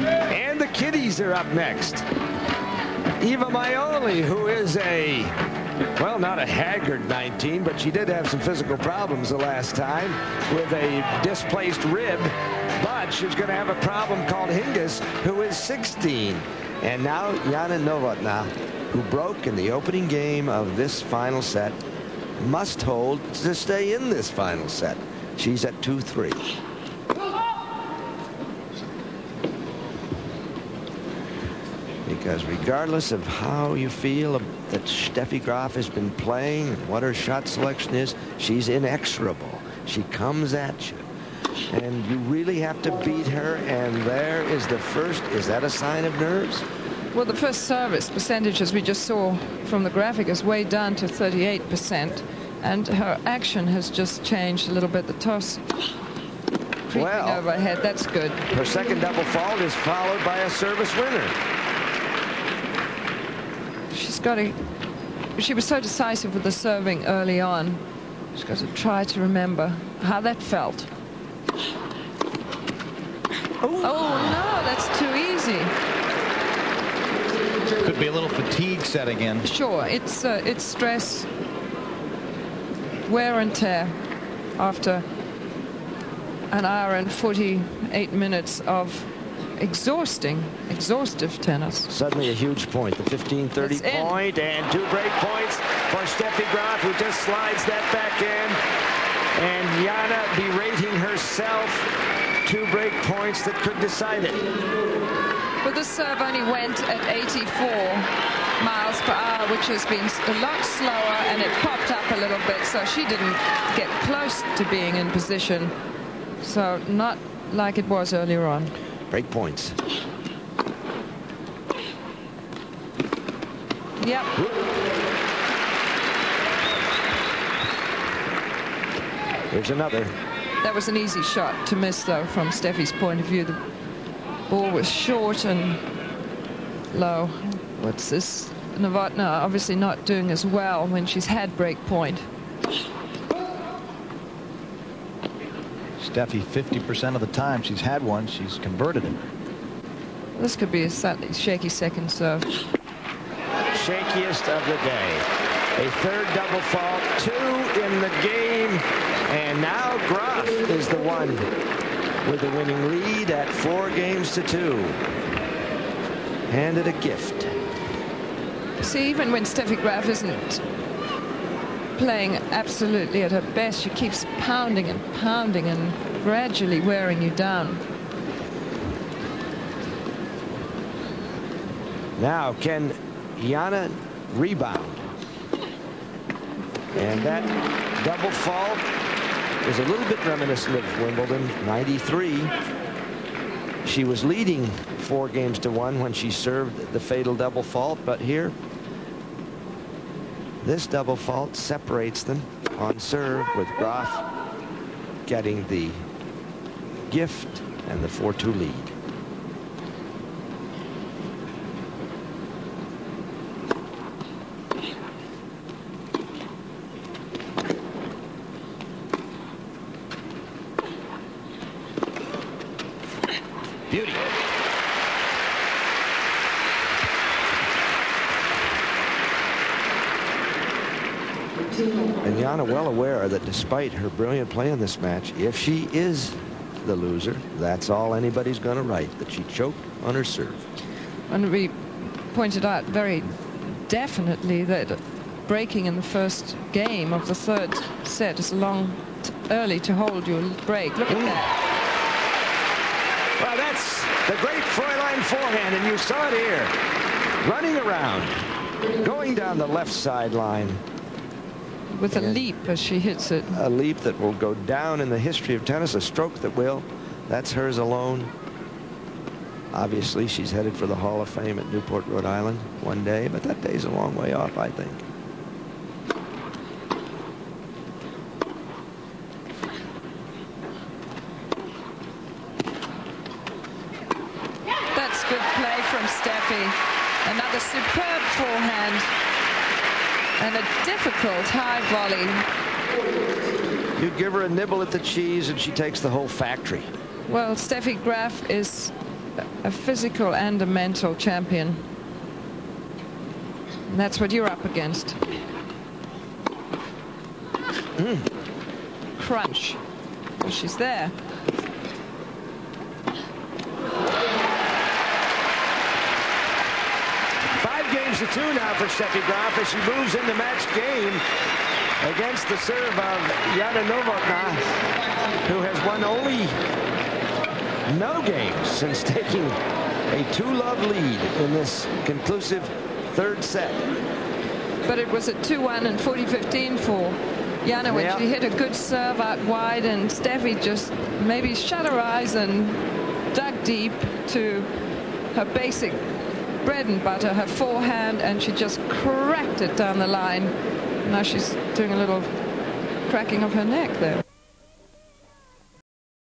And the kiddies are up next. Eva Maioli, who is a, well, not a haggard 19, but she did have some physical problems the last time with a displaced rib. But she's going to have a problem called Hingis, who is 16. And now Jana Novotna, who broke in the opening game of this final set, must hold to stay in this final set. She's at 2-3. Because regardless of how you feel that Steffi Graf has been playing and what her shot selection is, she's inexorable. She comes at you. And you really have to beat her. And there is the first. Is that a sign of nerves? Well, the first service percentage, as we just saw from the graphic, is way down to 38%. And her action has just changed a little bit. The toss creeping overhead. That's good. Her second double fault is followed by a service winner. She's got to. She was so decisive with the serving early on. She's got to try to remember how that felt. Oh no, that's too easy. Could be a little fatigue setting in. Sure, it's stress, wear and tear after an hour and 48 minutes of exhaustive tennis. Suddenly a huge point, the 15-30 point, and 2 break points for Steffi Graf, who just slides that back in. And Jana berating herself. 2 break points that could decide it. Well, the serve only went at 84 miles per hour, which has been a lot slower, and it popped up a little bit, so she didn't get close to being in position. So not like it was earlier on. Break points. Yep. Here's another. That was an easy shot to miss, though, from Steffi's point of view. The ball was short and low. What's this? Novotna obviously not doing as well when she's had break point. Steffi, 50% of the time she's had one, she's converted it. This could be a slightly shaky second serve. Shakiest of the day. A third double fault, 2 in the game. And now Graf is the one with the winning lead at 4-2. Handed a gift. See, even when Steffi Graf isn't playing absolutely at her best, she keeps pounding and pounding and gradually wearing you down. Now, can Jana rebound? And that double fault is a little bit reminiscent of Wimbledon, 93. She was leading 4-1 when she served the fatal double fault, but here, this double fault separates them on serve, with Graf getting the gift and the 4-2 lead. Beauty. And Jana well aware that despite her brilliant play in this match, if she is the loser, that's all anybody's going to write, that she choked on her serve. And we pointed out very definitely that breaking in the first game of the third set is early to hold your break. Look at that. Well, that's the great Fräulein forehand, and you saw it here. Running around, going down the left sideline. With a leap as she hits it. A leap that will go down in the history of tennis, a stroke that will. That's hers alone. Obviously, she's headed for the Hall of Fame at Newport, Rhode Island one day, but that day's a long way off, I think. That's good play from Steffi. Another superb forehand. And a difficult high volley. You give her a nibble at the cheese and she takes the whole factory. Well, Steffi Graf is a physical and a mental champion. And that's what you're up against. Crunch. So she's there. Games to 2 now for Steffi Graf as she moves into match game against the serve of Jana Novotna, who has won only no games since taking a 2-love lead in this conclusive third set. But it was at 2-1 and 40-15 for Jana when she hit a good serve out wide, and Steffi just maybe shut her eyes and dug deep to her basic bread and butter, her forehand, and she just cracked it down the line. Now she's doing a little cracking of her neck there.